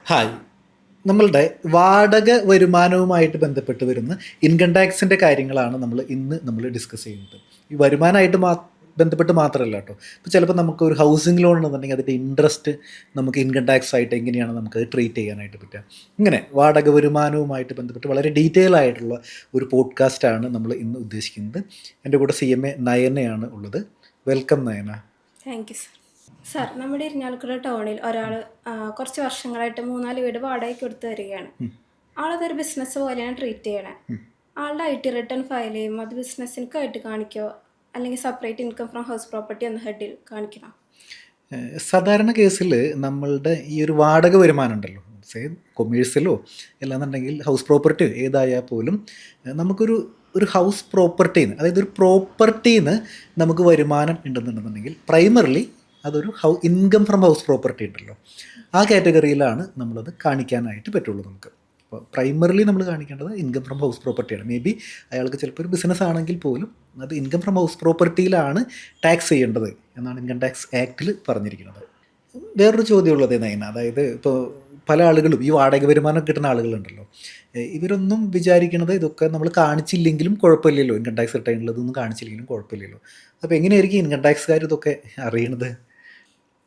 Hi. നമ്മളുടെ വാടക വരുമാനവുമായിട്ട് ബന്ധപ്പെട്ട് വരുന്ന ഇൻകം ടാക്സിൻ്റെ കാര്യങ്ങളാണ് നമ്മൾ ഡിസ്കസ് ചെയ്യുന്നത്. ഈ വരുമാനമായിട്ട് ബന്ധപ്പെട്ട് മാത്രമല്ല കേട്ടോ. ഇപ്പോൾ ചിലപ്പോൾ നമുക്ക് ഒരു ഹൗസിംഗ് ലോൺ ഉണ്ടെന്നുണ്ടെങ്കിൽ അതിൻ്റെ ഇൻട്രസ്റ്റ് നമുക്ക് ഇൻകം ടാക്സ് ആയിട്ട് എങ്ങനെയാണ് നമുക്കത് ട്രീറ്റ് ചെയ്യാനായിട്ട് പറ്റുക. ഇങ്ങനെ വാടക വരുമാനവുമായിട്ട് ബന്ധപ്പെട്ട് വളരെ ഡീറ്റെയിൽ ആയിട്ടുള്ള ഒരു പോഡ്കാസ്റ്റാണ് നമ്മൾ ഇന്ന് ഉദ്ദേശിക്കുന്നത്. എൻ്റെ കൂടെ CMA നയനയാണ് ഉള്ളത്. Welcome Nayana. Thank you sir. Sir, നമ്മുടെ ഇരിഞ്ഞാലക്കുട ടൗണിൽ ഒരാൾ കുറച്ച് വർഷങ്ങളായിട്ട് 3-4 വീട് വാടകയ്ക്ക് കൊടുത്ത് വരികയാണ്. ആളതൊരു ബിസിനസ് പോലെയാണ് ട്രീറ്റ് ചെയ്യണേ. ആളുടെ IT റിട്ടേൺ ഫയൽ ചെയ്യുമ്പോൾ അത് ബിസിനസ്സിനൊക്കെയായിട്ട് കാണിക്കോ, അല്ലെങ്കിൽ separate income from house property എന്ന ഹെഡിൽ കാണിക്കണം? സാധാരണ കേസിൽ നമ്മളുടെ ഈ ഒരു വാടക വരുമാനം ഉണ്ടല്ലോ, കൊമേഴ്സ്യലോ അല്ലാന്നുണ്ടെങ്കിൽ ഹൗസ് പ്രോപ്പർട്ടിയോ ഏതായാൽ പോലും നമുക്കൊരു ഒരു ഹൗസ് പ്രോപ്പർട്ടിന്ന്, അതായത് ഒരു പ്രോപ്പർട്ടിന്ന് നമുക്ക് വരുമാനം ഉണ്ടെന്നുണ്ടെന്നുണ്ടെങ്കിൽ പ്രൈമറിലി അതൊരു ഇൻകം ഫ്രം ഹൗസ് പ്രോപ്പർട്ടി ഉണ്ടല്ലോ, ആ കാറ്റഗറിയിലാണ് നമ്മളത് കാണിക്കാനായിട്ട് പറ്റുള്ളൂ നമുക്ക്. അപ്പോൾ പ്രൈമറിലി നമ്മൾ കാണിക്കേണ്ടത് ഇൻകം ഫ്രം ഹൗസ് പ്രോപ്പർട്ടിയാണ്. മേ ബി അയാൾക്ക് ചിലപ്പോൾ ഒരു ബിസിനസ് ആണെങ്കിൽ പോലും അത് ഇൻകം ഫ്രം ഹൗസ് പ്രോപ്പർട്ടിയിലാണ് ടാക്സ് ചെയ്യേണ്ടത് എന്നാണ് ഇൻകം ടാക്സ് ആക്ടിൽ പറഞ്ഞിരിക്കുന്നത്. വേറൊരു ചോദ്യമുള്ളത് നയന, അതായത് ഇപ്പോൾ പല ആളുകളും ഈ വാടക വരുമാനം കിട്ടുന്ന ആളുകളുണ്ടല്ലോ, ഇവരൊന്നും വിചാരിക്കുന്നത് ഇതൊക്കെ നമ്മൾ കാണിച്ചില്ലെങ്കിലും കുഴപ്പമില്ലല്ലോ, ഇൻകം ടാക്സ് റിട്ടേണിൽ ഇതൊന്നും കാണിച്ചില്ലെങ്കിലും കുഴപ്പമില്ലല്ലോ. അപ്പോൾ എങ്ങനെയായിരിക്കും ഇൻകം ടാക്സുകാർ ഇതൊക്കെ അറിയണത്?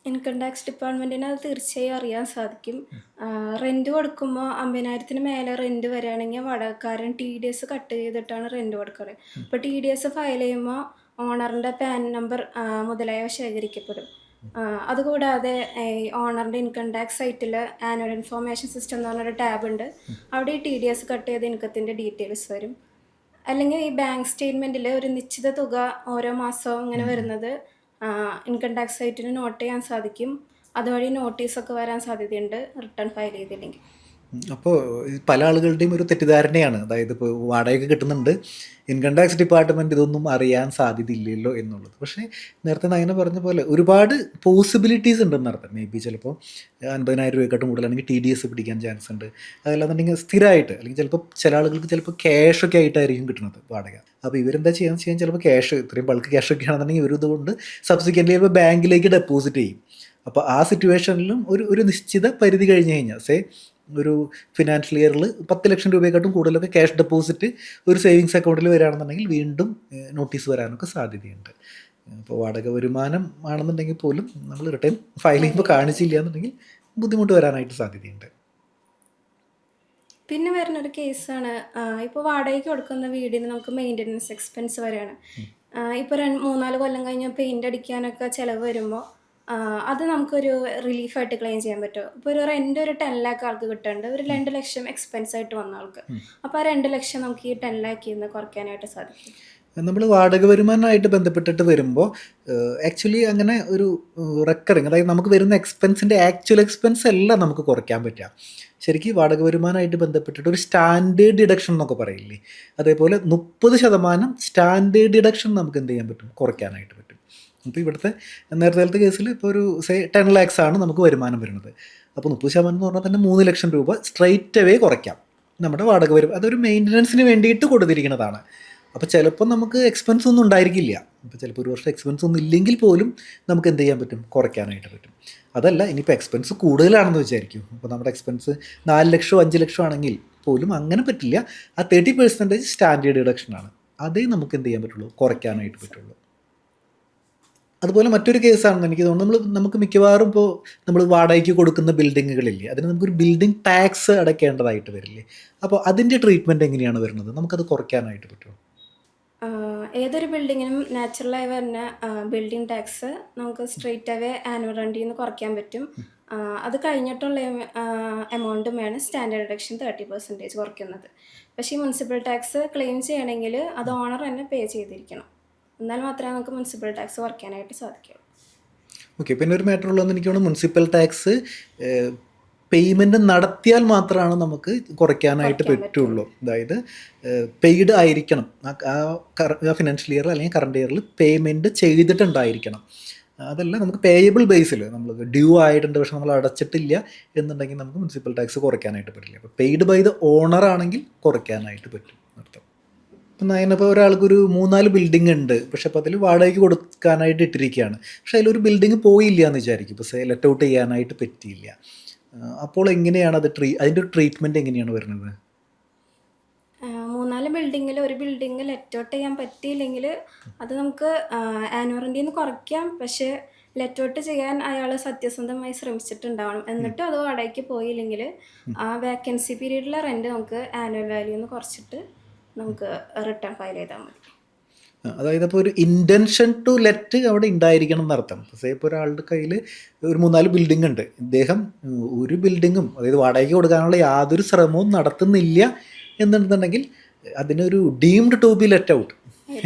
ഇൻകം ടാക്സ് ഡിപ്പാർട്ട്മെൻറ്റിന് അത് തീർച്ചയായും അറിയാൻ സാധിക്കും. റെൻറ്റ് കൊടുക്കുമ്പോൾ 50,000-ന് മേലെ റെൻറ്റ് വരികയാണെങ്കിൽ വാടകക്കാരൻ TDS കട്ട് ചെയ്തിട്ടാണ് റെൻറ്റ് കൊടുക്കുന്നത്. അപ്പോൾ TDS ഫയൽ ചെയ്യുമ്പോൾ ഓണറിൻ്റെ പാൻ നമ്പർ മുതലായവ ശേഖരിക്കപ്പെടും. അതുകൂടാതെ ഈ ഓണറിൻ്റെ ഇൻകം ടാക്സ് സൈറ്റിൽ ആനുവൽ ഇൻഫോർമേഷൻ സിസ്റ്റം എന്ന് പറഞ്ഞൊരു ടാബ് ഉണ്ട്. അവിടെ ഈ TDS കട്ട് ചെയ്ത ഇൻകത്തിൻ്റെ ഡീറ്റെയിൽസ് വരും. അല്ലെങ്കിൽ ഈ ബാങ്ക് സ്റ്റേറ്റ്മെൻറ്റിൽ ഒരു നിശ്ചിത തുക ഓരോ മാസവും ഇങ്ങനെ വരുന്നത് ഇൻകം ടാക്സ് സൈറ്റിന് നോട്ട് ചെയ്യാൻ സാധിക്കും. അതുവഴി നോട്ടീസൊക്കെ വരാൻ സാധ്യതയുണ്ട് റിട്ടേൺ ഫയൽ ചെയ്തില്ലെങ്കിൽ. അപ്പോൾ പല ആളുകളുടെയും ഒരു തെറ്റിദ്ധാരണയാണ്, അതായത് ഇപ്പോൾ വാടകയൊക്കെ കിട്ടുന്നുണ്ട്, ഇൻകം ടാക്സ് ഡിപ്പാർട്ട്മെൻറ്റ് ഇതൊന്നും അറിയാൻ സാധ്യതയില്ലല്ലോ എന്നുള്ളത്. പക്ഷേ നേരത്തെ നയന പറഞ്ഞ പോലെ ഒരുപാട് പോസിബിലിറ്റീസ് ഉണ്ടെന്നർത്ഥം. മേ ബി ചിലപ്പോൾ 50,000 രൂപയെക്കാട്ടും കൂടുതലാണെങ്കിൽ TDS പിടിക്കാൻ ചാൻസ് ഉണ്ട്. അതല്ലാന്നുണ്ടെങ്കിൽ സ്ഥിരമായിട്ട്, അല്ലെങ്കിൽ ചിലപ്പോൾ ചില ആളുകൾക്ക് ചിലപ്പോൾ ക്യാഷൊക്കെ ആയിട്ടായിരിക്കും കിട്ടുന്നത് വാടക. അപ്പോൾ ഇവരെന്താ ചെയ്യാന്ന് ചെയ്യാൻ, ചിലപ്പോൾ ക്യാഷ് ഇത്രയും ബൾക്ക് ക്യാഷൊക്കെ ആണെന്നുണ്ടെങ്കിൽ ഇവരിതുകൊണ്ട് സബ്സിക്വൻ്റ്ലി ചിലപ്പോൾ ബാങ്കിലേക്ക് ഡെപ്പോസിറ്റ് ചെയ്യും. അപ്പോൾ ആ സിറ്റുവേഷനിലും ഒരു നിശ്ചിത പരിധി കഴിഞ്ഞ് കഴിഞ്ഞാൽ ഒരു ഫിനാൻഷ്യൽ ഇയറിൽ 10 ലക്ഷം രൂപയെക്കാട്ടും കൂടുതലൊക്കെ ക്യാഷ് ഡെപ്പോസിറ്റ് ഒരു സേവിങ്സ് അക്കൗണ്ടിൽ വരികയാണെന്നുണ്ടെങ്കിൽ വീണ്ടും നോട്ടീസ് വരാനൊക്കെ സാധ്യതയുണ്ട്. അപ്പോൾ വാടക വരുമാനം ആണെന്നുണ്ടെങ്കിൽ പോലും നമ്മൾ റിട്ടേൺ ഫയൽ ചെയ്യുമ്പോൾ കാണിച്ചില്ല എന്നുണ്ടെങ്കിൽ ബുദ്ധിമുട്ട് വരാനായിട്ട് സാധ്യതയുണ്ട്. പിന്നെ വരുന്നൊരു കേസാണ്, ഇപ്പോൾ വാടകയ്ക്ക് കൊടുക്കുന്ന വീടിന് നമുക്ക് മെയിൻ്റനൻസ് എക്സ്പെൻസ് വരെയാണ്. ഇപ്പോൾ 3-4 കൊല്ലം കഴിഞ്ഞ് പെയിൻ്റ് അടിക്കാനൊക്കെ ചിലവ് വരുമ്പോൾ അത് നമുക്കൊരു റിലീഫായിട്ട് ക്ലെയിം ചെയ്യാൻ പറ്റുമോ? ഇപ്പോൾ ഒരു റെൻ്റ് ഒരു 10 ലാക്ക് ആൾക്ക് കിട്ടുന്നുണ്ട്, ഒരു 2 ലക്ഷം എക്സ്പെൻസ് ആയിട്ട് വന്ന ആൾക്ക്. അപ്പോൾ ആ 2 ലക്ഷം നമുക്ക് ഈ 10 ലാക്കിൽ നിന്ന് കുറയ്ക്കാനായിട്ട് സാധിക്കും. നമ്മൾ വാടക വരുമാനമായിട്ട് ബന്ധപ്പെട്ടിട്ട് വരുമ്പോൾ ആക്ച്വലി അങ്ങനെ ഒരു റെക്കറിങ്, അതായത് നമുക്ക് വരുന്ന എക്സ്പെൻസിൻ്റെ ആക്ച്വൽ എക്സ്പെൻസ് എല്ലാം നമുക്ക് കുറയ്ക്കാൻ പറ്റുക. ശരിക്കും വാടക വരുമാനമായിട്ട് ബന്ധപ്പെട്ടിട്ട് ഒരു സ്റ്റാൻഡേർഡ് ഡിഡക്ഷൻ എന്നൊക്കെ പറയില്ലേ, അതേപോലെ 30% സ്റ്റാൻഡേർഡ് ഡിഡക്ഷൻ നമുക്ക് എന്ത് ചെയ്യാൻ പറ്റും, കുറയ്ക്കാനായിട്ട് പറ്റും. അപ്പോൾ ഇവിടുത്തെ നേരത്തെ കേസിൽ ഇപ്പോൾ ഒരു 10 lakhs ആണ് നമുക്ക് വരുമാനം വരുന്നത്. അപ്പോൾ 30% എന്ന് പറഞ്ഞാൽ തന്നെ 3 ലക്ഷം രൂപ സ്ട്രൈറ്റ് അവേ കുറയ്ക്കാം നമ്മുടെ വാടക വരുമാനം. അതൊരു മെയിൻ്റനൻസിന് വേണ്ടിയിട്ട് കൊടുത്തിരിക്കുന്നതാണ്. അപ്പോൾ ചിലപ്പോൾ നമുക്ക് എക്സ്പെൻസ് ഒന്നും ഉണ്ടായിരിക്കില്ല. അപ്പോൾ ചിലപ്പോൾ ഒരു വർഷം എക്സ്പെൻസ് ഒന്നും ഇല്ലെങ്കിൽ പോലും നമുക്ക് എന്ത് ചെയ്യാൻ പറ്റും, കുറയ്ക്കാനായിട്ട് പറ്റും. അതല്ല, ഇനിയിപ്പോൾ എക്സ്പെൻസ് കൂടുതലാണെന്ന് വിചാരിക്കും, അപ്പോൾ നമ്മുടെ എക്സ്പെൻസ് 4 ലക്ഷമോ 5 ലക്ഷമോ ആണെങ്കിൽ പോലും അങ്ങനെ പറ്റില്ല. ആ 30% സ്റ്റാൻഡേർഡ് ഡിഡക്ഷനാണ്, അതേ നമുക്ക് എന്ത് ചെയ്യാൻ പറ്റുള്ളൂ, കുറയ്ക്കാനായിട്ട് പറ്റുള്ളൂ. അതുപോലെ മറ്റൊരു കേസാണെന്ന് എനിക്ക് തോന്നുന്നു, നമുക്ക് മിക്കവാറും ഇപ്പോൾ നമ്മൾ വാടകയ്ക്ക് കൊടുക്കുന്ന ബിൽഡിങ്ങുകളില്ലേ, അതിന് നമുക്കൊരു ബിൽഡിംഗ് ടാക്സ് അടയ്ക്കേണ്ടതായിട്ട് വരില്ലേ. അപ്പോൾ അതിൻ്റെ ട്രീറ്റ്മെൻറ്റ് എങ്ങനെയാണ് വരുന്നത്, നമുക്കത് കുറയ്ക്കാനായിട്ട് പറ്റുമോ? ഏതൊരു ബിൽഡിങ്ങിനും നാച്ചുറലായി വരുന്ന ബിൽഡിംഗ് ടാക്സ് നമുക്ക് സ്ട്രെയിറ്റ് അവേ ആനുവൽ റെൻറ്റിൽ നിന്ന് കുറയ്ക്കാൻ പറ്റും. അത് കഴിഞ്ഞിട്ടുള്ള എമൗണ്ടുമാണ് സ്റ്റാൻഡേർഡ് ഡിഡക്ഷൻ 30% കുറയ്ക്കുന്നത്. പക്ഷേ ഈ മുനിസിപ്പൽ ടാക്സ് ക്ലെയിം ചെയ്യണമെങ്കിൽ അത് ഓണർ തന്നെ പേ ചെയ്തിരിക്കണം. എന്നാൽ മാത്രമേ നമുക്ക് മുനിസിപ്പൽ ടാക്സ് കുറയ്ക്കാനായിട്ട് സാധിക്കുള്ളൂ. ഓക്കെ, പിന്നെ ഒരു മാറ്റർ ഉള്ളതെന്ന് എനിക്ക് തോന്നുന്നു, മുനിസിപ്പൽ ടാക്സ് പേയ്മെൻറ്റ് നടത്തിയാൽ മാത്രമാണ് നമുക്ക് കുറയ്ക്കാനായിട്ട് പറ്റുള്ളൂ. അതായത് പെയ്ഡ് ആയിരിക്കണം, ആ ഫിനാൻഷ്യൽ ഇയർ അല്ലെങ്കിൽ കറണ്ട് ഇയറിൽ പേയ്മെൻറ്റ് ചെയ്തിട്ടുണ്ടായിരിക്കണം. അതല്ല, നമുക്ക് പേയബിൾ ബേസിൽ നമ്മൾ ഡ്യൂ ആയിട്ടുണ്ട് പക്ഷെ നമ്മൾ അടച്ചിട്ടില്ല എന്നുണ്ടെങ്കിൽ നമുക്ക് മുനിസിപ്പൽ ടാക്സ് കുറയ്ക്കാനായിട്ട് പറ്റില്ല. അപ്പോൾ പെയ്ഡ് ബൈ ദ ഓണർ ആണെങ്കിൽ കുറയ്ക്കാനായിട്ട് പറ്റും അർത്ഥം. ഇപ്പം അതിനിപ്പോൾ ഒരാൾക്കൊരു 3-4 ബിൽഡിംഗ് ഉണ്ട്, പക്ഷെ അപ്പോൾ അതിൽ വാടകയ്ക്ക് കൊടുക്കാനായിട്ട് ഇട്ടിരിക്കുകയാണ്. പക്ഷേ അതിലൊരു ബിൽഡിംഗ് പോയില്ല എന്ന് വിചാരിക്കും, ഇപ്പോൾ ലെറ്റ് ഔട്ട് ചെയ്യാനായിട്ട് പറ്റിയില്ല. അപ്പോൾ എങ്ങനെയാണ് അത് അതിൻ്റെ ഒരു ട്രീറ്റ്മെൻറ്റ് എങ്ങനെയാണ് വരുന്നത്? 3-4 ബിൽഡിങ്ങിൽ ഒരു ബിൽഡിംഗ് ലെറ്റ് ഔട്ട് ചെയ്യാൻ പറ്റിയില്ലെങ്കിൽ അത് നമുക്ക് ആനുവൽ റെന്റിൽ നിന്ന് കുറയ്ക്കാം. പക്ഷേ ലെറ്റ് ഔട്ട് ചെയ്യാൻ അയാൾ സത്യസന്ധമായി ശ്രമിച്ചിട്ടുണ്ടാവണം. എന്നിട്ടും അത് വാടകയ്ക്ക് പോയില്ലെങ്കിൽ ആ വേക്കൻസി പീരീഡിലെ റെന്റ് നമുക്ക് ആനുവൽ വാല്യൂ നിന്ന് കുറച്ചിട്ട് നമുക്ക് റിട്ടേൺ ഫയൽ ചെയ്താൽ മതി. അതായത് അപ്പോൾ ഒരു ഇൻറ്റൻഷൻ ടു ലെറ്റ് അവിടെ ഉണ്ടായിരിക്കണം എന്നർത്ഥം. പക്ഷേ ഇപ്പോൾ ഒരാളുടെ കയ്യിൽ ഒരു 3-4 ബിൽഡിംഗ് ഉണ്ട്, ഇദ്ദേഹം ഒരു ബിൽഡിങ്ങും അതായത് വാടകയ്ക്ക് കൊടുക്കാനുള്ള യാതൊരു ശ്രമവും നടത്തുന്നില്ല എന്നുണ്ടെന്നുണ്ടെങ്കിൽ അതിനൊരു deemed to be let out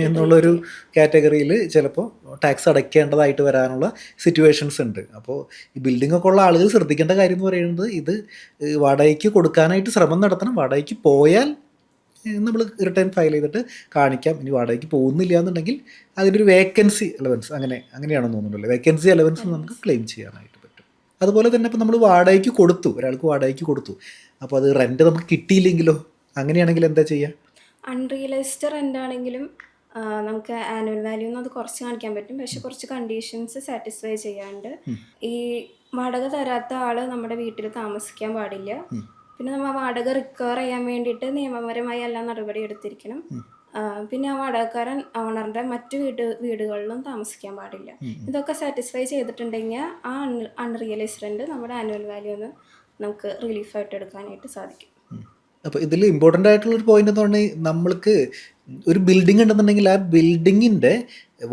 എന്നുള്ളൊരു കാറ്റഗറിയിൽ ചിലപ്പോൾ ടാക്സ് അടയ്ക്കേണ്ടതായിട്ട് വരാനുള്ള സിറ്റുവേഷൻസ് ഉണ്ട്. അപ്പോൾ ഈ ബിൽഡിങ്ങൊക്കെ ഉള്ള ആളുകൾ ശ്രദ്ധിക്കേണ്ട കാര്യം എന്ന് പറയുന്നത് ഇത് വാടകയ്ക്ക് കൊടുക്കാനായിട്ട് ശ്രമം നടത്തണം. വാടകയ്ക്ക് പോയാൽ നമ്മൾ റിട്ടേൺ ഫയൽ ചെയ്തിട്ട് കാണിക്കാം. ഇനി വാടകയ്ക്ക് പോകുന്നില്ല എന്നുണ്ടെങ്കിൽ അതിൻ്റെ ഒരു വേക്കൻസി അലവൻസ് അങ്ങനെയാണെന്ന് തോന്നുന്നുണ്ടല്ലോ, വേക്കൻസി അലവൻസ് നമുക്ക് ക്ലെയിം ചെയ്യാനായിട്ട് പറ്റും. അതുപോലെ തന്നെ ഇപ്പോൾ നമ്മൾ വാടകയ്ക്ക് കൊടുത്തു, ഒരാൾക്ക് വാടകയ്ക്ക് കൊടുത്തു, അപ്പോൾ അത് റെൻറ്റ് നമുക്ക് കിട്ടിയില്ലെങ്കിലോ? അങ്ങനെയാണെങ്കിൽ എന്താ ചെയ്യുക? അൺറിയലൈസ്ഡ് റെൻ്റ് ആണെങ്കിലും നമുക്ക് ആനുവൽ വാല്യൂ അത് കുറച്ച് കാണിക്കാൻ പറ്റും. പക്ഷെ കുറച്ച് കണ്ടീഷൻസ് സാറ്റിസ്ഫൈ ചെയ്യാണ്ട് ഈ വാടക തരാത്ത ആൾ നമ്മുടെ വീട്ടിൽ താമസിക്കാൻ പാടില്ല. പിന്നെ നമ്മൾ വാടക റിക്കവർ ചെയ്യാൻ വേണ്ടിയിട്ട് നിയമപരമായി എല്ലാ നടപടി എടുത്തിരിക്കണം. പിന്നെ ആ വാടകക്കാരൻ ഓണറിൻ്റെ മറ്റു വീടുകളിലും താമസിക്കാൻ പാടില്ല. ഇതൊക്കെ സാറ്റിസ്ഫൈ ചെയ്തിട്ടുണ്ടെങ്കിൽ ആ അൺറിയലൈസ്ഡ് റെൻ്റ് നമ്മുടെ ആനുവൽ വാല്യൂന്ന് നമുക്ക് റിലീഫായിട്ട് എടുക്കാനായിട്ട് സാധിക്കും. അപ്പോൾ ഇതിൽ ഇമ്പോർട്ടൻ്റ് ആയിട്ടുള്ളൊരു പോയിന്റ് എന്ന് പറഞ്ഞാൽ നമ്മൾക്ക് ഒരു ബിൽഡിംഗ് ഉണ്ടെന്നുണ്ടെങ്കിൽ ആ ബിൽഡിങ്ങിൻ്റെ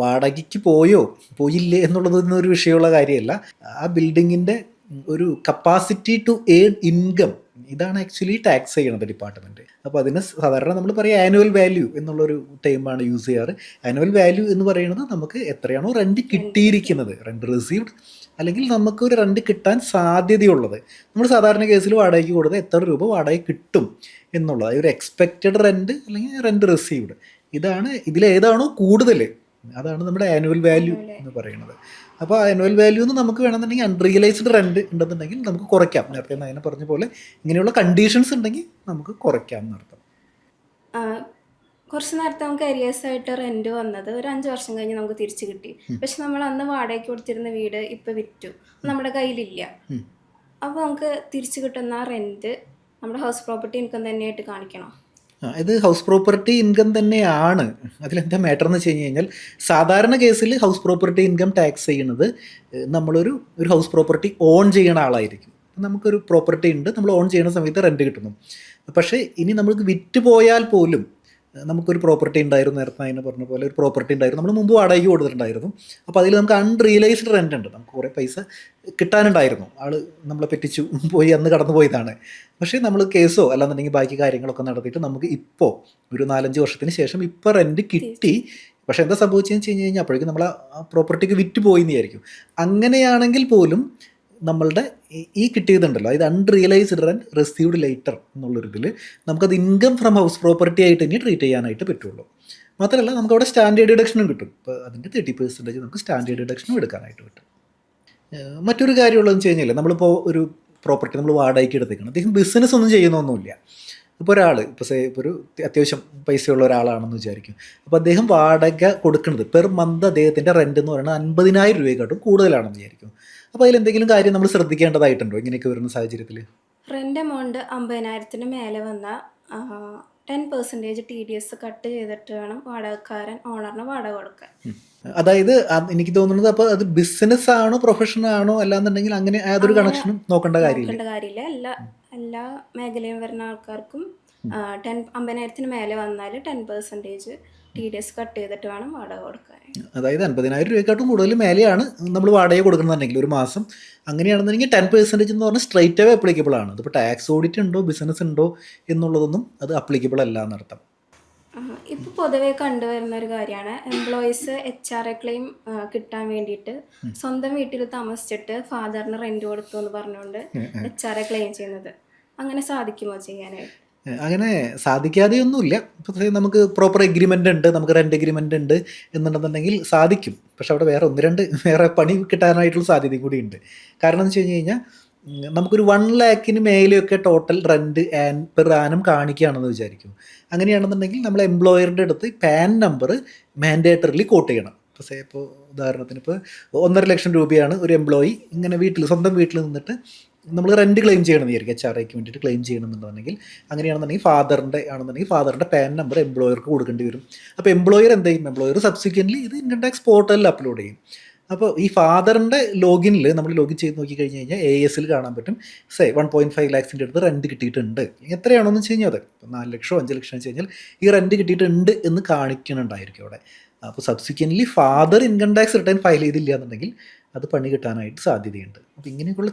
വാടകയ്ക്ക് പോയില്ലേ എന്നുള്ളതൊന്നും ഒരു വിഷയമുള്ള കാര്യമല്ല. ആ ബിൽഡിങ്ങിൻ്റെ ഒരു കപ്പാസിറ്റി ടു ഏൺ ഇൻകം, ഇതാണ് ആക്ച്വലി ടാക്സ് ചെയ്യണത് ഡിപ്പാർട്ട്മെൻറ്റ്. അപ്പോൾ അതിന് സാധാരണ നമ്മൾ പറയുക ആനുവൽ വാല്യൂ എന്നുള്ളൊരു ടൈമാണ് യൂസ് ചെയ്യാറ്. ആനുവൽ വാല്യൂ എന്ന് പറയുന്നത് നമുക്ക് എത്രയാണോ റെൻറ്റ് കിട്ടിയിരിക്കുന്നത്, റെൻറ്റ് റിസീവ്ഡ്, അല്ലെങ്കിൽ നമുക്കൊരു റെൻറ്റ് കിട്ടാൻ സാധ്യതയുള്ളത്, നമ്മൾ സാധാരണ കേസിൽ വാടകയ്ക്ക് കൊടുത്താൽ എത്ര രൂപ വാടക കിട്ടും എന്നുള്ളത്, ഒരു എക്സ്പെക്റ്റഡ് റെൻറ്റ് അല്ലെങ്കിൽ റെൻറ്റ് റിസീവ്ഡ്, ഇതാണ് ഇതിലേതാണോ കൂടുതൽ അതാണ് നമ്മുടെ ആനുവൽ വാല്യൂ എന്ന് പറയുന്നത്. അപ്പോൾ ആനുവൽ വാല്യൂ എന്ന് നമുക്ക് വേണമെന്നുണ്ടെങ്കിൽ അൺറിയലൈസ്ഡ് റെൻറ്റ് ഉണ്ടെന്നുണ്ടെങ്കിൽ നമുക്ക് കുറയ്ക്കാം. നേരത്തെ അതിനെ പറഞ്ഞ പോലെ ഇങ്ങനെയുള്ള കണ്ടീഷൻസ് ഉണ്ടെങ്കിൽ നമുക്ക് കുറയ്ക്കാം എന്നർത്ഥം. കുറച്ച് നേരത്തെ നമുക്ക് ഏരിയസായിട്ട് റെൻറ്റ് വന്നത് ഒരു 5 വർഷം കഴിഞ്ഞ് നമുക്ക് തിരിച്ച് കിട്ടി. പക്ഷെ നമ്മൾ അന്ന് വാടകയ്ക്ക് കൊടുത്തിരുന്ന വീട് ഇപ്പം വിറ്റു, നമ്മുടെ കയ്യിലില്ല. അപ്പോൾ നമുക്ക് തിരിച്ച് കിട്ടുന്ന ആ റെൻറ്റ് നമ്മുടെ ഹൗസ് പ്രോപ്പർട്ടി ഇൻകം തന്നെയായിട്ട് കാണിക്കണം. ഇത് ഹൗസ് പ്രോപ്പർട്ടി ഇൻകം തന്നെയാണ്. അതിലെന്താ മാറ്റർ എന്ന് വെച്ച് കഴിഞ്ഞാൽ സാധാരണ കേസിൽ ഹൗസ് പ്രോപ്പർട്ടി ഇൻകം ടാക്സ് ചെയ്യുന്നത് നമ്മളൊരു ഹൗസ് പ്രോപ്പർട്ടി ഓൺ ചെയ്യണ ആളായിരിക്കും. നമുക്കൊരു പ്രോപ്പർട്ടി ഉണ്ട്, നമ്മൾ ഓൺ ചെയ്യുന്ന സമയത്ത് റെൻറ്റ് കിട്ടുന്നു. പക്ഷേ ഇനി നമുക്ക് വിറ്റ് പോയാൽ പോലും നമുക്കൊരു പ്രോപ്പർട്ടി ഉണ്ടായിരുന്നു, നേരത്തെ അതിനെ പറഞ്ഞ പോലെ ഒരു പ്രോപ്പർട്ടി ഉണ്ടായിരുന്നു, നമ്മൾ മുമ്പ് വാടകയ്ക്ക് കൊടുത്തിട്ടുണ്ടായിരുന്നു. അപ്പോൾ അതിൽ നമുക്ക് അൺറിയലൈസ്ഡ് റെൻ്റ് ഉണ്ട്, നമുക്ക് കുറേ പൈസ കിട്ടാനുണ്ടായിരുന്നു, ആൾ നമ്മളെ പറ്റിച്ചു പോയി അന്ന് കടന്നു പോയതാണ്. പക്ഷേ നമ്മൾ കേസോ അല്ലാന്നുണ്ടെങ്കിൽ ബാക്കി കാര്യങ്ങളൊക്കെ നടത്തിയിട്ട് നമുക്ക് ഇപ്പോൾ ഒരു 4-5 വർഷത്തിന് ശേഷം ഇപ്പോൾ റെൻറ്റ് കിട്ടി. പക്ഷേ എന്താ സംഭവിച്ചതെന്ന് വെച്ച് കഴിഞ്ഞ് കഴിഞ്ഞാൽ അപ്പോഴേക്കും നമ്മൾ ആ പ്രോപ്പർട്ടിക്ക് വിറ്റ് പോയി എന്നായിരിക്കും. അങ്ങനെയാണെങ്കിൽ പോലും നമ്മളുടെ ഈ കിട്ടിയതുണ്ടല്ലോ, ഇത് അൺറിയലൈസ്ഡ് റെൻറ്റ് റിസീവ്ഡ് ലേറ്റർ എന്നുള്ളൊരിതിൽ നമുക്കത് ഇൻകം ഫ്രം ഹൗസ് പ്രോപ്പർട്ടി ആയിട്ട് തന്നെ ട്രീറ്റ് ചെയ്യാനായിട്ട് പറ്റുള്ളൂ. മാത്രമല്ല നമുക്കവിടെ സ്റ്റാൻഡേർഡ് ഡിഡക്ഷനും കിട്ടും. ഇപ്പോൾ അതിൻ്റെ 30% നമുക്ക് സ്റ്റാൻഡേർഡ് ഡിഡക്ഷനും എടുക്കാനായിട്ട് പറ്റും. മറ്റൊരു കാര്യമുള്ളതെന്ന് വെച്ച് കഴിഞ്ഞാൽ നമ്മളിപ്പോൾ ഒരു പ്രോപ്പർട്ടി നമ്മൾ വാടകയ്ക്ക് എടുത്തേക്കണം, അദ്ദേഹം ബിസിനസ് ഒന്നും ചെയ്യുന്നൊന്നുമില്ല. ഇപ്പോൾ ഒരാൾ ഇപ്പോൾ ഒരു അത്യാവശ്യം പൈസയുള്ള ഒരാളാണെന്ന് വിചാരിക്കും. അപ്പോൾ അദ്ദേഹം വാടക കൊടുക്കുന്നത് പെർ മന്ത് അദ്ദേഹത്തിൻ്റെ റെൻ്റ് എന്ന് പറയുന്നത് 50,000 രൂപയെക്കാട്ടും കൂടുതലാണെന്ന് വിചാരിക്കും. അപ്പോൾ അതിലെന്തെങ്കിലും കാര്യം നമ്മൾ ശ്രദ്ധിക്കേണ്ടതായിട്ടുണ്ടോ ഇങ്ങനെയൊക്കെ വരുന്ന സാഹചര്യത്തിൽ? റെൻ്റ് എമൗണ്ട് 50,000-ന് മേലെ വന്ന 10% TDS കട്ട് ചെയ്തിട്ട് വേണം വാടകക്കാരൻ ഓണറിന് വാടക കൊടുക്കാൻ. അതായത് എനിക്ക് തോന്നുന്നത് അപ്പോൾ അത് ബിസിനസ് ആണോ പ്രൊഫഷനാണോ അല്ലാന്നുണ്ടെങ്കിൽ അങ്ങനെ യാതൊരു കണക്ഷനും നോക്കേണ്ട കാര്യമില്ല. എല്ലാ മേഖലയും വരുന്ന ആൾക്കാർക്കും 50,000-ന് മേലെ വന്നാൽ 10% TDS കട്ട് ചെയ്തിട്ട് വേണം വാടക കൊടുക്കാൻ. അതായത് 50,000 രൂപയെക്കാട്ടും കൂടുതൽ മേലെയാണ് നമ്മൾ വാടക കൊടുക്കുന്നുണ്ടെങ്കിൽ ഒരു മാസം, അങ്ങനെയാണെന്നുണ്ടെങ്കിൽ 10% എന്ന് പറഞ്ഞാൽ സ്ട്രൈറ്റ് അവേ അപ്ലിക്കബിൾ ആണ്. അതിപ്പോൾ ടാക്സ് ഓഡിറ്റ് ഉണ്ടോ ബിസിനസ് ഉണ്ടോ എന്നുള്ളതൊന്നും അത് അപ്ലിക്കബിൾ അല്ല എന്നർത്ഥം. ഇപ്പോൾ പൊതുവെ കണ്ടുവരുന്ന ഒരു കാര്യമാണ് എംപ്ലോയീസ് HRA ക്ലെയിം കിട്ടാൻ വേണ്ടിയിട്ട് സ്വന്തം വീട്ടിൽ താമസിച്ചിട്ട് ഫാദറിന് റെൻറ്റ് കൊടുത്തു എന്ന് പറഞ്ഞുകൊണ്ട് HRA ക്ലെയിം ചെയ്യുന്നത്. അങ്ങനെ സാധിക്കുമോ ചെയ്യാനായിട്ട്? അങ്ങനെ സാധിക്കാതെയൊന്നുമില്ല. പക്ഷേ നമുക്ക് പ്രോപ്പർ എഗ്രിമെൻ്റ് ഉണ്ട്, നമുക്ക് റെൻ്റ് എഗ്രിമെൻ്റ് ഉണ്ട് എന്നുണ്ടെന്നുണ്ടെങ്കിൽ സാധിക്കും. പക്ഷെ അവിടെ വേറെ പണി കിട്ടാനായിട്ടുള്ള സാധ്യതയും കൂടി ഉണ്ട്. കാരണം എന്ന് വെച്ച് കഴിഞ്ഞ് കഴിഞ്ഞാൽ നമുക്കൊരു 1 lakhന് മേലെയൊക്കെ ടോട്ടൽ റെൻറ്റ് പെർ ആനം കാണിക്കുകയാണെന്ന് വിചാരിക്കും. അങ്ങനെയാണെന്നുണ്ടെങ്കിൽ നമ്മൾ എംപ്ലോയറുടെ അടുത്ത് പാൻ നമ്പർ മാൻഡേറ്ററിലി കോട്ട് ചെയ്യണം. പക്ഷേ ഇപ്പോൾ ഉദാഹരണത്തിന് ഇപ്പോൾ 1.5 ലക്ഷം രൂപയാണ് ഒരു എംപ്ലോയി ഇങ്ങനെ സ്വന്തം വീട്ടിൽ നിന്നിട്ട് നമ്മൾ റെൻറ്റ് ക്ലെയിം ചെയ്യണമെന്ന് വിചാരിക്കും, HRAക്ക് വേണ്ടിയിട്ട് ക്ലെയിം ചെയ്യണമെന്നുണ്ടെങ്കിൽ, അങ്ങനെയാണെന്നുണ്ടെങ്കിൽ ഫാദറിൻ്റെ പാൻ നമ്പർ എംപ്ലോയർക്ക് കൊടുക്കേണ്ടി വരും. അപ്പോൾ എംപ്ലോയർ എന്ത് ചെയ്യും? എംപ്ലോയർ സബ്സിക്വൻ്റ്ലി ഇത് ഇൻകം ടാക്സ് പോർട്ടലിൽ അപ്ലോഡ് ചെയ്യും. അപ്പോൾ ഈ ഫാദറിൻ്റെ ലോഗിനിൽ നമ്മൾ ലോഗിൻ ചെയ്ത് നോക്കി കഴിഞ്ഞ് കഴിഞ്ഞാൽ AS കാണാൻ പറ്റും 1.5 lakhs അടുത്ത് റെൻറ്റ് കിട്ടിയിട്ടുണ്ട്. എത്രയാണോന്ന് വെച്ച് കഴിഞ്ഞാൽ അത് 4 ലക്ഷമോ 5 ലക്ഷം വെച്ച് കഴിഞ്ഞാൽ ഈ റെൻറ്റ് കിട്ടിയിട്ടുണ്ട് എന്ന് കാണിക്കുന്നുണ്ടായിരിക്കും അവിടെ. അപ്പോൾ subsequently father income tax return file ചെയ്തില്ല എന്നുണ്ടെങ്കിൽ അത് പണി കിട്ടാനായിട്ട് സാധ്യതയുണ്ട്. അപ്പോൾ ഇങ്ങനെയൊക്കെയുള്ള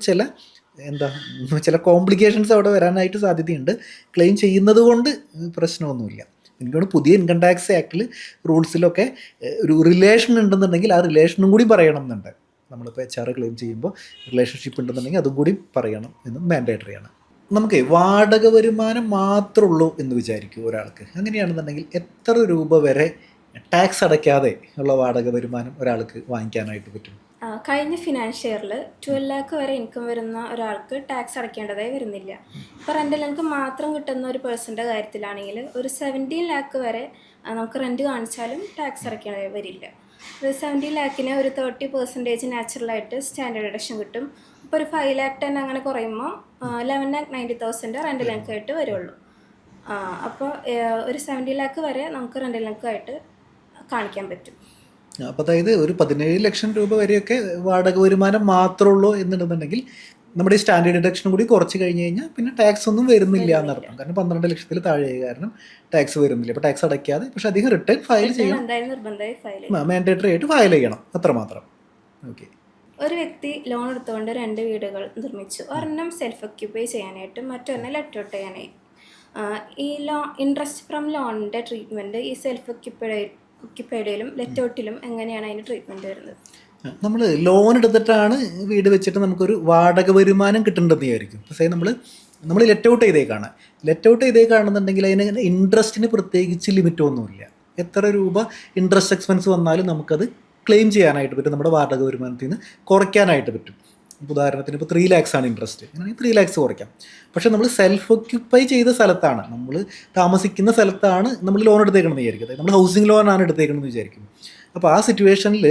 ചില കോംപ്ലിക്കേഷൻസ് അവിടെ വരാനായിട്ട് സാധ്യതയുണ്ട്. ക്ലെയിം ചെയ്യുന്നത് കൊണ്ട് പ്രശ്നമൊന്നുമില്ല. എനിക്കാണ് പുതിയ ഇൻകം ടാക്സ് ആക്ടിൽ റൂൾസിലൊക്കെ ഒരു റിലേഷൻ ഉണ്ടെന്നുണ്ടെങ്കിൽ ആ റിലേഷനും കൂടി പറയണം എന്നുണ്ട്. നമ്മളിപ്പോൾ HR ക്ലെയിം ചെയ്യുമ്പോൾ റിലേഷൻഷിപ്പ് ഉണ്ടെന്നുണ്ടെങ്കിൽ അതും കൂടി പറയണം എന്നും മാൻഡേറ്ററി ആണ്. നമുക്ക് വാടക വരുമാനം മാത്രമേ ഉള്ളൂ എന്ന് വിചാരിക്കും ഒരാൾക്ക്. അങ്ങനെയാണെന്നുണ്ടെങ്കിൽ എത്ര രൂപ വരെ ടാക്സ് അടയ്ക്കാതെ ഉള്ള വാടക വരുമാനം ഒരാൾക്ക് വാങ്ങിക്കാനായിട്ട് പറ്റും? കഴിഞ്ഞ ഫിനാൻഷ്യൽ ഇയറിൽ 12 lakh വരെ ഇൻകം വരുന്ന ഒരാൾക്ക് ടാക്സ് അടയ്ക്കേണ്ടതായി വരുന്നില്ല. ഇപ്പോൾ റെൻ്റൽ ഇൻകം മാത്രം കിട്ടുന്ന ഒരു പേഴ്സൻ്റെ കാര്യത്തിലാണെങ്കിൽ ഒരു 17 lakh വരെ നമുക്ക് റെൻറ്റ് കാണിച്ചാലും ടാക്സ് അടയ്ക്കേണ്ടതായി വരില്ല. ഒരു 17 lakhന് ഒരു 30% നാച്ചുറലായിട്ട് സ്റ്റാൻഡേർഡ് ഡിഡക്ഷൻ കിട്ടും. ഇപ്പോൾ ഒരു 5 lakh 10 അങ്ങനെ കുറയുമ്പോൾ 11,90,000 റെൻ്റൽ ഇൻകം ആയിട്ട് വരുള്ളൂ. അപ്പോൾ ഒരു 70 lakh വരെ നമുക്ക് റെൻ്റൽ ഇൻകം ആയിട്ട് കാണിക്കാൻ പറ്റും. അപ്പോൾ അതായത് ഒരു 17 ലക്ഷം രൂപ വരെയൊക്കെ വാടക വരുമാനം മാത്രമേ ഉള്ളൂ എന്നുണ്ടെന്നുണ്ടെങ്കിൽ നമ്മുടെ ഈ സ്റ്റാൻഡേർഡ് ഡിഡക്ഷനും കൂടി കുറച്ച് കഴിഞ്ഞ് കഴിഞ്ഞാൽ പിന്നെ ടാക്സ് ഒന്നും വരുന്നില്ല എന്നർത്ഥം. കാരണം 12 ലക്ഷത്തിൽ താഴെ കാരണം ടാക്സ് വരുന്നില്ല. അപ്പോൾ ടാക്സ് അടയ്ക്കാതെ പക്ഷേ അധികം റിട്ടേൺ ഫയൽ ചെയ്യണം, മാൻഡേറ്ററി ആയിട്ട് ഫയൽ ചെയ്യണം, അത്രമാത്രം. ഓക്കെ. ഒരു വ്യക്തി ലോൺ എടുത്തുകൊണ്ട് 2 വീടുകൾ നിർമ്മിച്ചു. ഒരെണ്ണം സെൽഫ് ഒക്യുപ്പൈ ചെയ്യാനായിട്ടും മറ്റൊരെണ്ണം ലെറ്റ് ഔട്ട് ചെയ്യാനായി. ഈ ഇൻട്രസ്റ്റ് ഫ്രം ലോണിൻ്റെ ട്രീറ്റ്മെൻറ്റ് ഈ സെൽഫ് ഒക്യുപ്പൈഡിലും ലെറ്റ് ഔട്ടിലും എങ്ങനെയാണ് അതിൻ്റെ ട്രീറ്റ്മെൻറ്റ് വരുന്നത്? നമ്മൾ ലോൺ എടുത്തിട്ടാണ് വീട് വെച്ചിട്ട് നമുക്കൊരു വാടക വരുമാനം കിട്ടേണ്ടതെന്ന് വിചാരിക്കും. പക്ഷേ നമ്മൾ ലെറ്റ് ഔട്ട് ചെയ്തേക്കാണെന്നുണ്ടെങ്കിൽ അതിന് ഇൻട്രസ്റ്റിന് പ്രത്യേകിച്ച് ലിമിറ്റൊന്നുമില്ല. എത്ര രൂപ ഇൻട്രസ്റ്റ് എക്സ്പെൻസ് വന്നാലും നമുക്കത് ക്ലെയിം ചെയ്യാനായിട്ട് പറ്റും, നമ്മുടെ വാടക വരുമാനത്തിൽ നിന്ന് കുറയ്ക്കാനായിട്ട് പറ്റും. ഉദാഹരണത്തിന് ഇപ്പോൾ 3 lakhs ആണ് ഇൻട്രസ്റ്റ്, അങ്ങനെയാണെങ്കിൽ 3 lakhs കുറയ്ക്കാം. പക്ഷേ നമ്മൾ സെൽഫ് ഒക്യുപ്പൈ ചെയ്ത സ്ഥലത്താണ്, നമ്മൾ താമസിക്കുന്ന സ്ഥലത്താണ് നമ്മൾ ലോൺ എടുത്തേക്കണമെന്ന് വിചാരിക്കും. അതായത് നമ്മൾ ഹൗസിംഗ് ലോണാണ് എടുത്തേക്കണമെന്ന് വിചാരിക്കും. അപ്പോൾ ആ സിറ്റുവേഷനിൽ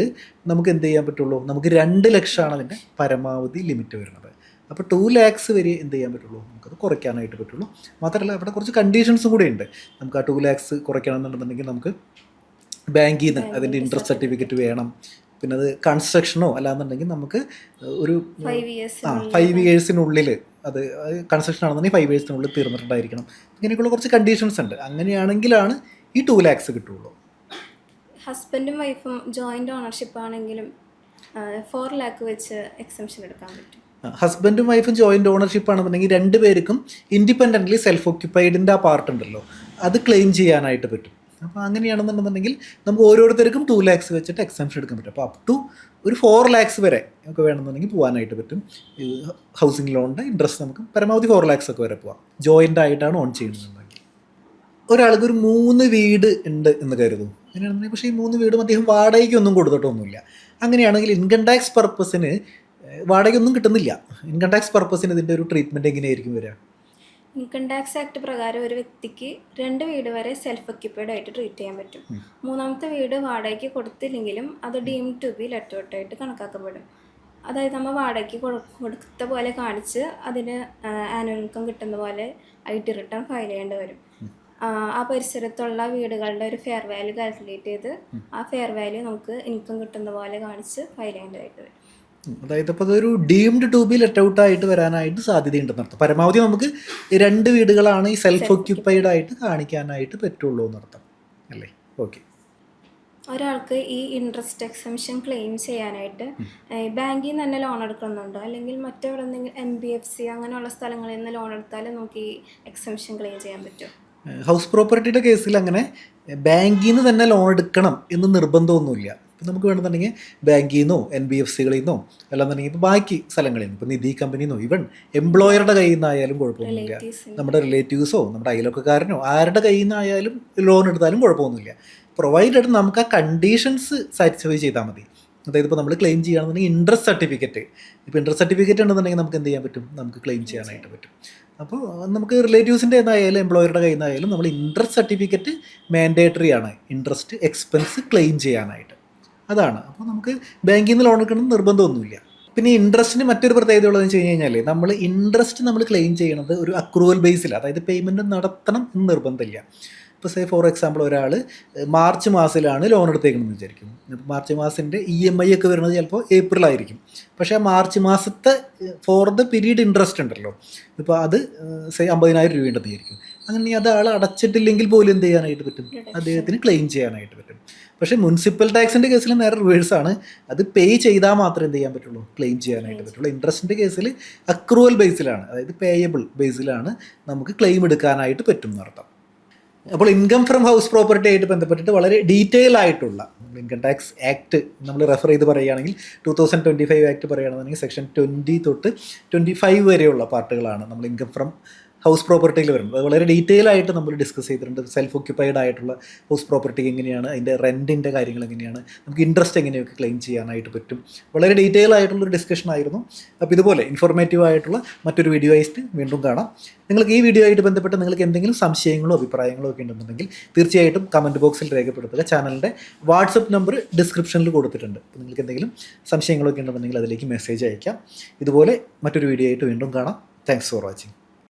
നമുക്ക് എന്ത് ചെയ്യാൻ പറ്റുള്ളൂ? നമുക്ക് 2 ലക്ഷമാണ് അതിൻ്റെ പരമാവധി ലിമിറ്റ് വരുന്നത്. അപ്പോൾ 2 lakhs വരെ എന്ത് ചെയ്യാൻ പറ്റുള്ളൂ? നമുക്കത് കുറയ്ക്കാനായിട്ട് പറ്റുള്ളൂ. മാത്രമല്ല അവിടെ കുറച്ച് കണ്ടീഷൻസും കൂടെ ഉണ്ട്. നമുക്ക് ആ 2 lakhs കുറയ്ക്കണമെന്നുണ്ടെന്നുണ്ടെങ്കിൽ നമുക്ക് ബാങ്കിൽ നിന്ന് അതിൻ്റെ ഇൻട്രസ്റ്റ് സർട്ടിഫിക്കറ്റ് വേണം. പിന്നെ അത് കൺസ്ട്രക്ഷനോ അല്ലാന്നുണ്ടെങ്കിൽ നമുക്ക് ഒരു 5 yearsനുള്ളിൽ അത് കൺസ്ട്രക്ഷൻ ആണെന്നുണ്ടെങ്കിൽ 5 yearsനുള്ളിൽ തീർന്നിട്ടുണ്ടായിരിക്കണം. ഇങ്ങനെയൊക്കെയുള്ള കുറച്ച് കണ്ടീഷൻസ് ഉണ്ട്. അങ്ങനെയാണെങ്കിലാണ് ഈ 2 lakhs കിട്ടുള്ളൂ. ഹസ്ബൻഡും വൈഫും ജോയിൻ്റ് ഓണർഷിപ്പ് ആണെങ്കിലും 4 lakh വെച്ച് എക്സംഷൻ എടുക്കാൻ പറ്റും. ഹസ്ബൻഡും വൈഫും ജോയിൻ്റ് ഓണർഷിപ്പ് ആണെന്നുണ്ടെങ്കിൽ 2 പേർക്കും ഇൻഡിപെൻഡൻ്റ്ലി സെൽഫ് ഒക്യുപ്പൈഡിൻ്റെ ആ പാർട്ട് ഉണ്ടല്ലോ അത് ക്ലെയിം ചെയ്യാനായിട്ട് പറ്റും. അപ്പോൾ അങ്ങനെയാണെന്നുണ്ടെന്നുണ്ടെങ്കിൽ നമുക്ക് ഓരോരുത്തർക്കും 2 lakhs വെച്ചിട്ട് എക്സംഷൻ എടുക്കാൻ പറ്റും. അപ്പോൾ അപ് ടു ഒരു 4 lakhs വരെ ഒക്കെ വേണമെന്നുണ്ടെങ്കിൽ പോകാനായിട്ട് പറ്റും. ഹൗസിംഗ് ലോണിൻ്റെ ഇൻട്രസ്റ്റ് നമുക്ക് പരമാവധി 4 lakhs ഒക്കെ വരെ പോകാം, ജോയിൻ്റ് ആയിട്ടാണ് ഓൺ ചെയ്യുന്നുണ്ടെങ്കിൽ. ഒരാൾക്ക് ഒരു 3 വീട് ഉണ്ട് എന്ന് കരുതും. അങ്ങനെയാണെന്നുണ്ടെങ്കിൽ പക്ഷേ ഈ 3 വീടും അദ്ദേഹം വാടകയ്ക്കൊന്നും കൊടുത്തിട്ടൊന്നുമില്ല. അങ്ങനെയാണെങ്കിൽ ഇൻകം ടാക്സ് പർപ്പസിന് വാടകയൊന്നും കിട്ടുന്നില്ല. ഇൻകം ടാക്സ് പർപ്പസിന് ഇതിൻ്റെ ഒരു ട്രീറ്റ്മെൻറ്റ് എങ്ങനെയായിരിക്കും വരിക? ഇൻകം ടാക്സ് ആക്ട് പ്രകാരം ഒരു വ്യക്തിക്ക് 2 വീട് വരെ സെൽഫ് ഒക്യുപ്പൈഡ് ആയിട്ട് ട്രീറ്റ് ചെയ്യാൻ പറ്റും. 3ാമത്തെ വീട് വാടകയ്ക്ക് കൊടുത്തില്ലെങ്കിലും അത് deemed to be let out ആയിട്ട് കണക്കാക്കപ്പെടും. അതായത് നമ്മൾ വാടകയ്ക്ക് കൊടുത്ത പോലെ കാണിച്ച് അതിന് ആനുവൽ ഇൻകം കിട്ടുന്ന പോലെ IT റിട്ടേൺ ഫയൽ ചെയ്യേണ്ടി വരും. ആ പരിസരത്തുള്ള വീടുകളുടെ ഒരു ഫെയർ വാല്യൂ കാൽക്കുലേറ്റ് ചെയ്ത് ആ ഫെയർ വാല്യൂ നമുക്ക് ഇൻകം കിട്ടുന്ന പോലെ കാണിച്ച് ഫയൽ ചെയ്യേണ്ടതായിട്ട് വരും. അതായത് ഇപ്പോൾ അതൊരു deemed to be let out ആയിട്ട് വരാനായിട്ട് സാധ്യതയുണ്ടെന്ന് അർത്ഥം. പരമാവധി നമുക്ക് 2 വീടുകളാണ് ഈ സെൽഫ് ഒക്യുപ്പൈഡ് ആയിട്ട് കാണിക്കാനായിട്ട് പറ്റുള്ളൂ എന്നർത്ഥം അല്ലേ? ഓക്കെ. ഒരാൾക്ക് ഈ ഇൻട്രസ്റ്റ് എക്സംഷൻ ക്ലെയിം ചെയ്യാനായിട്ട് ബാങ്കിൽ നിന്ന് തന്നെ ലോൺ എടുക്കുന്നുണ്ടോ അല്ലെങ്കിൽ മറ്റെവിടെ എന്തെങ്കിലും NBFC അങ്ങനെയുള്ള സ്ഥലങ്ങളിൽ നിന്ന് ലോൺ എടുത്താലും നമുക്ക് ഈ എക്സംഷൻ ക്ലെയിം ചെയ്യാൻ പറ്റുമോ? ഹൗസ് പ്രോപ്പർട്ടിയുടെ കേസിൽ അങ്ങനെ ബാങ്കിൽ നിന്ന് തന്നെ ലോൺ എടുക്കണം എന്ന് നിർബന്ധമൊന്നുമില്ല. ഇപ്പം നമുക്ക് വേണമെന്നുണ്ടെങ്കിൽ ബാങ്കിൽ നിന്നോ NBFCകളിൽ നിന്നോ അല്ലാന്നുണ്ടെങ്കിൽ ഇപ്പോൾ ബാക്കി സ്ഥലങ്ങളിൽ നിന്ന് ഇപ്പോൾ നിധി കമ്പനിയിൽ നിന്നോ ഈവൻ എംപ്ലോയറുടെ കയ്യിൽ നിന്നായാലും കുഴപ്പമൊന്നുമില്ല. നമ്മുടെ റിലേറ്റീവ്സോ നമ്മുടെ അയൽവക്കക്കാരനോ ആരുടെ കയ്യിൽ നിന്നായാലും ലോൺ എടുത്താലും കുഴപ്പമൊന്നുമില്ല. പ്രൊവൈഡഡ് നമുക്ക് ആ കണ്ടീഷൻസ് സാറ്റിസ്ഫൈ ചെയ്താൽ മതി. അതായത് ഇപ്പോൾ നമ്മൾ ക്ലെയിം ചെയ്യുകയാണെന്നുണ്ടെങ്കിൽ ഇൻട്രസ്റ്റ് സർട്ടിഫിക്കറ്റ് ഉണ്ടെന്നുണ്ടെങ്കിൽ നമുക്ക് എന്ത് ചെയ്യാൻ പറ്റും? നമുക്ക് ക്ലെയിം ചെയ്യാനായിട്ട് പറ്റും. അപ്പോൾ നമുക്ക് റിലേറ്റീവ്സിൻ്റെ എന്നായാലും എംപ്ലോയറുടെ കയ്യിൽ നിന്നായാലും നമ്മൾ ഇൻട്രസ്റ്റ് സർട്ടിഫിക്കറ്റ് മാൻഡേറ്ററി ആണ് ഇൻട്രസ്റ്റ് എക്സ്പെൻസ് ക്ലെയിം ചെയ്യാനായിട്ട്. അതാണ്. അപ്പോൾ നമുക്ക് ബാങ്കിൽ നിന്ന് ലോൺ എടുക്കണം നിർബന്ധമൊന്നുമില്ല. പിന്നെ ഇൻട്രസ്റ്റിന് മറ്റൊരു പ്രത്യേകത ഉള്ളതെന്ന് വെച്ച് കഴിഞ്ഞാൽ നമ്മൾ ക്ലെയിം ചെയ്യണത് ഒരു അക്രൂവൽ ബേസിൽ, അതായത് പേയ്മെൻറ്റ് നടത്തണം എന്ന് നിർബന്ധമില്ല. ഇപ്പോൾ സേ ഫോർ എക്സാമ്പിൾ ഒരാൾ മാർച്ച് മാസത്തിലാണ് ലോൺ എടുത്തേക്കണമെന്ന് വിചാരിക്കും. മാർച്ച് മാസത്തിൻ്റെ EMI ഒക്കെ വരുന്നത് ചിലപ്പോൾ ഏപ്രിൽ ആയിരിക്കും. പക്ഷേ ആ മാർച്ച് മാസത്തെ ഫോർ ദ പീരീഡ് ഇൻട്രസ്റ്റ് ഉണ്ടല്ലോ, ഇപ്പോൾ അത് സേ 50,000 രൂപയുണ്ടെന്ന് വിചാരിക്കും. അങ്ങനെ അത് ആൾ അടച്ചിട്ടില്ലെങ്കിൽ പോലും എന്ത് ചെയ്യാനായിട്ട് പറ്റും, അദ്ദേഹത്തിന് ക്ലെയിം ചെയ്യാനായിട്ട് പറ്റും. പക്ഷേ മുനിസിപ്പൽ ടാക്സിൻ്റെ കേസിൽ നേരെ റിവേഴ്സാണ്. അത് പേ ചെയ്താൽ മാത്രമേ എന്ത് ചെയ്യാൻ പറ്റുള്ളൂ, ക്ലെയിം ചെയ്യാനായിട്ട് പറ്റുള്ളൂ. ഇൻട്രസ്റ്റിൻ്റെ കേസിൽ അക്രൂവൽ ബേസിലാണ്, അതായത് പേയബിൾ ബേസിലാണ് നമുക്ക് ക്ലെയിം എടുക്കാനായിട്ട് പറ്റും എന്നർത്ഥം. അപ്പോൾ ഇൻകം ഫ്രം ഹൗസ് പ്രോപ്പർട്ടി ആയിട്ട് ബന്ധപ്പെട്ടിട്ട് വളരെ ഡീറ്റെയിൽ ആയിട്ടുള്ള ഇൻകം ടാക്സ് ആക്ട് നമ്മൾ റെഫർ ചെയ്ത് പറയുകയാണെങ്കിൽ 2025 ആക്ട് പറയുകയാണെന്നുണ്ടെങ്കിൽ സെക്ഷൻ 20 തൊട്ട് 25 വരെയുള്ള പാർട്ടുകളാണ് നമ്മൾ ഇൻകം ഫ്രം ഹൗസ് പ്രോപ്പർട്ടിയിൽ വരുന്നത്. അത് വളരെ ഡീറ്റെയിൽ ആയിട്ട് നമ്മൾ ഡിസ്കസ് ചെയ്തിട്ടുണ്ട്. സെൽഫ് ഓക്യുപ്പൈഡ് ആയിട്ടുള്ള ഹൗസ് പ്രോപ്പർട്ടി എങ്ങനെയാണ്, അതിൻ്റെ റെൻറ്റിൻ്റെ കാര്യങ്ങൾ എങ്ങനെയാണ്, നമുക്ക് ഇൻട്രസ്റ്റ് എങ്ങനെയൊക്കെ ക്ലെയിം ചെയ്യാനായിട്ട് പറ്റും, വളരെ ഡീറ്റെയിൽ ആയിട്ടുള്ളൊരു ഡിസ്കഷൻ ആയിരുന്നു. അപ്പോൾ ഇതുപോലെ ഇൻഫോർമേറ്റീവ് ആയിട്ടുള്ള മറ്റൊരു വീഡിയോ ആയിട്ട് വീണ്ടും കാണാം. നിങ്ങൾക്ക് ഈ വീഡിയോ ആയിട്ട് ബന്ധപ്പെട്ട് നിങ്ങൾക്ക് എന്തെങ്കിലും സംശയങ്ങളോ അഭിപ്രായങ്ങളോ ഒക്കെ ഉണ്ടെന്നുണ്ടെങ്കിൽ തീർച്ചയായിട്ടും കമൻറ്റ് ബോക്സിൽ രേഖപ്പെടുത്തുക. ചാനലിൻ്റെ വാട്സപ്പ് നമ്പർ ഡിസ്ക്രിപ്ഷനിൽ കൊടുത്തിട്ടുണ്ട്. അപ്പോൾ നിങ്ങൾക്ക് എന്തെങ്കിലും സംശയങ്ങളൊക്കെ ഉണ്ടെന്നുണ്ടെങ്കിൽ അതിലേക്ക് മെസ്സേജ് അയക്കാം. ഇതുപോലെ മറ്റൊരു വീഡിയോ ആയിട്ട് വീണ്ടും കാണാം. Thanks for watching.